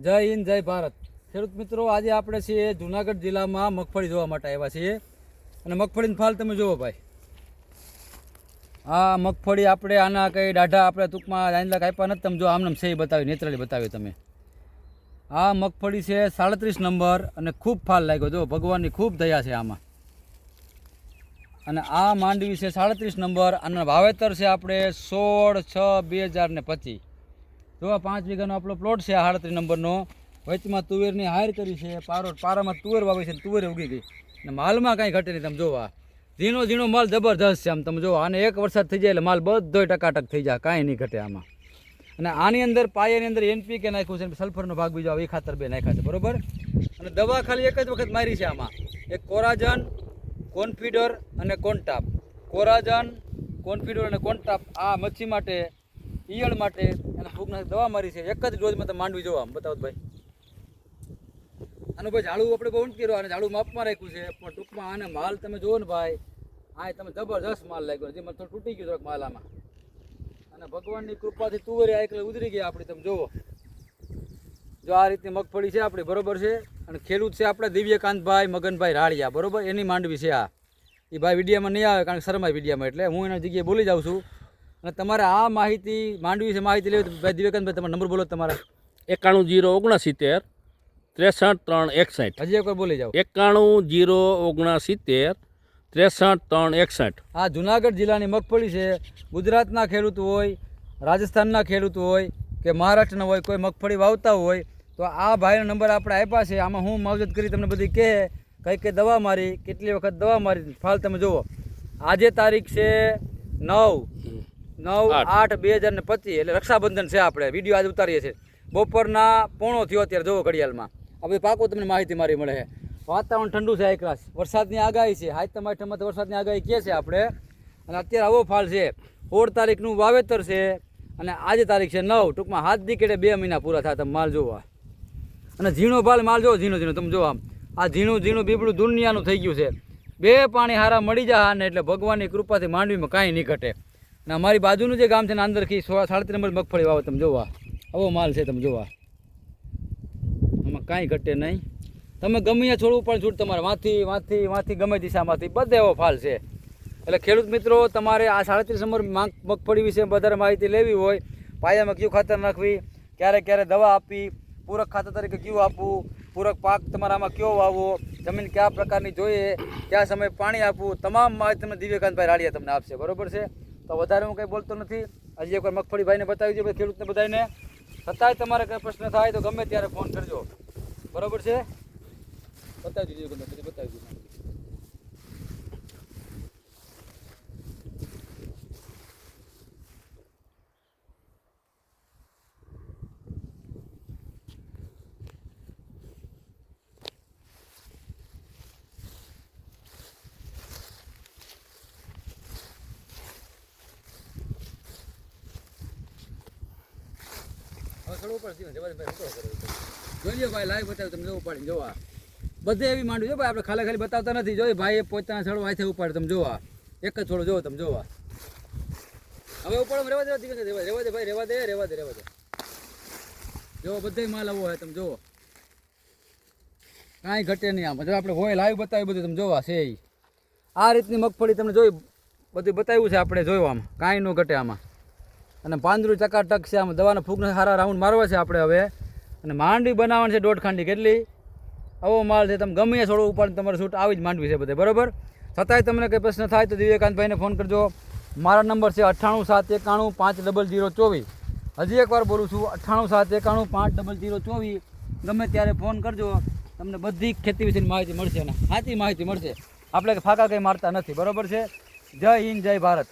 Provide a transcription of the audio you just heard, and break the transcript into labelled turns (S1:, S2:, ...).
S1: જય હિન્દ જય ભારત ખેડૂત મિત્રો, આજે આપણે છીએ જુનાગઢ જિલ્લામાં મગફળી જોવા માટે આવ્યા છીએ અને મગફળીનો ફાલ તમે જુઓ ભાઈ. આ મગફળી આપણે આના કંઈ દાઢા આપણે ટૂંકમાં આંદલા કાપ્યા નથી. તમે જો આમને સહી બતાવી, નેત્રલી બતાવી તમે. આ મગફળી છે 37 નંબર અને ખૂબ ફાલ લાગ્યો. જો ભગવાનની ખૂબ દયા છે આમાં. અને આ માંડવી છે 37 નંબર અને વાવેતર છે આપણે 16/6/2025. જો આ 5 વીઘાનો આપણો પ્લોટ છે 38 નંબરનો. વચમાં તુવેરની હાયર કરી છે, પારામાં તુવેર વાવી છે, તુવેર ઉગી ગઈ અને માલમાં કાંઈ ઘટે નહીં. તમે જોવા ઝીણો ઝીણો માલ જબરદસ્ત છે. આમ તમે જો, આને એક વરસાદ થઈ જાય એટલે માલ બધો ટકાટક થઈ જાય, કાંઈ નહીં ઘટે આમાં. અને આની અંદર પાયાની અંદર NPK નાખ્યું છે, સલ્ફરનો ભાગ બીજો આવે, એ ખાતર બે નાખ્યા છે, બરોબર. અને દવા ખાલી એક જ વખત મારી છે આમાં, એક કોરાજન, કોન્ફિડર અને કોન્ટાપ. કોરાજન, કોન્ફિડર અને કોન્ટાપ આ મચ્છી માટે, ઈયળ માટે અને ફૂગના દવા મારી છે. એક જ ડોઝમાં તમે માંડવી જોવા. આમ બતાવો ભાઈ. આનું ભાઈ ઝાડું આપણે બહુ કર્યો અને ઝાડું માપમાં રાખ્યું છે, પણ ટૂંકમાં આને માલ તમે જુઓ ને ભાઈ, આ તમે જબરદસ્ત માલ લાગ્યો. જેમાં થોડું તૂટી ગયું થોડોક માલ આમાં. અને ભગવાનની કૃપાથી તુવેરી આ એકલે ઉતરી ગયા આપણી. તમે જુઓ, જો આ રીતની મગફળી છે આપણી, બરોબર છે. અને ખેડૂત છે આપણે દિવ્યકાંતભાઈ મગનભાઈ રાળિયા, બરોબર. એની માંડવી છે આ. એ ભાઈ વિડીયામાં નહીં આવે કારણ કે શરમાય વિડીયામાં, એટલે હું એના જગ્યાએ બોલી જાઉં છું. અને તમારે આ માહિતી માંડવી છે માહિતી લેવી તો ભાઈ દિવ્યકાંતભાઈ તમારો નંબર બોલો તમારા.
S2: 91 069 63 361.
S1: હજી એકવાર બોલી જાઓ.
S2: 91 069 63 361.
S1: આ જુનાગઢ જિલ્લાની મગફળી છે. ગુજરાતના ખેડૂત હોય, રાજસ્થાનના ખેડૂત હોય કે મહારાષ્ટ્રના હોય, કોઈ મગફળી વાવતા હોય તો આ ભાઈનો નંબર આપણે આપ્યા છે. આમાં હું માવજત કરી તમને બધી કહે, કઈ દવા મારી, કેટલી વખત દવા મારી, ફાલ તમે જુઓ. આજે તારીખ છે 9/8/2025, એટલે રક્ષાબંધન છે. આપણે વિડીયો આજે ઉતારીએ છીએ બપોરના 1:45 થયો અત્યારે. જુઓ ઘડિયાળમાં આ બધી પાકો તમને માહિતી મારી મળે છે. વાતાવરણ ઠંડુ છે, એકરાશ વરસાદની આગાહી છે. હાઈતમ આઠમમાં તો વરસાદની આગાહી કહે છે આપણે. અને અત્યારે આવો ફાલ છે. 16 તારીખનું વાવેતર છે અને આજે તારીખ છે 9. ટૂંકમાં 7 દીકડે 2 મહિના પૂરા થાય. તમે માલ જોવા અને ઝીણો ફાલ માલ જોવો, ઝીણો ઝીણો તમે જો. આમ આ ઝીણું ઝીણું બીબડું દુનિયાનું થઈ ગયું છે. 2 પાણી હારા મળી જાય ને એટલે ભગવાનની કૃપાથી માંડવીમાં કાંઈ નહીં ઘટે. અને અમારી બાજુનું જે ગામ છે ને અંદરથી 37 નંબર મગફળી વાવો. તમે જોવા આવો માલ છે. તમે જોવા આમાં કાંઈ ઘટે નહીં. તમે ગમે ત્યાં છોડવું પણ છૂટ તમારે વાંથી ગમે દિશામાંથી બધે એવો ફાલ છે. એટલે ખેડૂત મિત્રો, તમારે આ 37 નંબર મગફળી વિશે વધારે માહિતી લેવી હોય, પાયામાં કયું ખાતર નાખવી, ક્યારે દવા આપવી, પૂરક ખાતર તરીકે કયું આપવું, પૂરક પાક તમારે આમાં કયો વાવવો, જમીન કયા પ્રકારની જોઈએ, કયા સમયે પાણી આપવું, તમામ માહિતી તમને દિવ્યકાંતભાઈ રાળિયા તમને આપશે, બરોબર છે. તો વધારે હું કંઈ બોલતો નથી. હજી એકવાર મગફળી ભાઈને બતાવી દઈએ ખેડૂતને બધાને. છતાંય તમારે કંઈ પ્રશ્ન થાય તો ગમે ત્યારે ફોન કરજો, બરોબર છે. બતાવી દીધું, બધી બતાવી દીધું. જોઈ લો ભાઈ, લાઈવ બતાવ્યું તમે. જવું પાડીને જોવા બધે એવી માંડવી. જો ભાઈ આપણે ખાલી બતાવતા નથી. જોઈ ભાઈ પોતાના છોડો આથી ઉપાડે. તમે જોવા એક જ છોડો જોવો તમે જોવા. હવે ઉપાડો રેવા દે ભાઈ, રેવા દે. જો બધે માલ આવો હોય તમે જોવો, કાંઈ ઘટે નહીં. આમાં જો આપણે હોય લાઈવ બતાવ્યું બધું તમે જોવા છે. આ રીતની મગફળી તમને જોઈ બધું બતાવ્યું છે આપણે. જોયું આમાં કાંઈ ન ઘટે આમાં. અને પાંદરું ટકાટક છે. આમાં દવાના ફૂગના સારા રાઉન્ડ મારવા છે આપણે હવે. અને માંડવી બનાવવાની છે 1.5 ખાંડી કેટલી. આવો માલ છે. તમે ગમે છોડો ઉપાડ તમારે છૂટ આવી જ માંડવી છે બધે, બરોબર. છતાંય તમને કંઈ પ્રશ્ન થાય તો દિવ્યકાંતભાઈને ફોન કરજો. મારા નંબર છે 9871150024. હજી એકવાર બોલું છું, 9871150024. ગમે ત્યારે ફોન કરજો, તમને બધી ખેતી વિશેની માહિતી મળશે અને સાચી માહિતી મળશે. આપણે ફાકા કંઈ મારતા નથી, બરોબર છે. જય હિન્દ જય ભારત.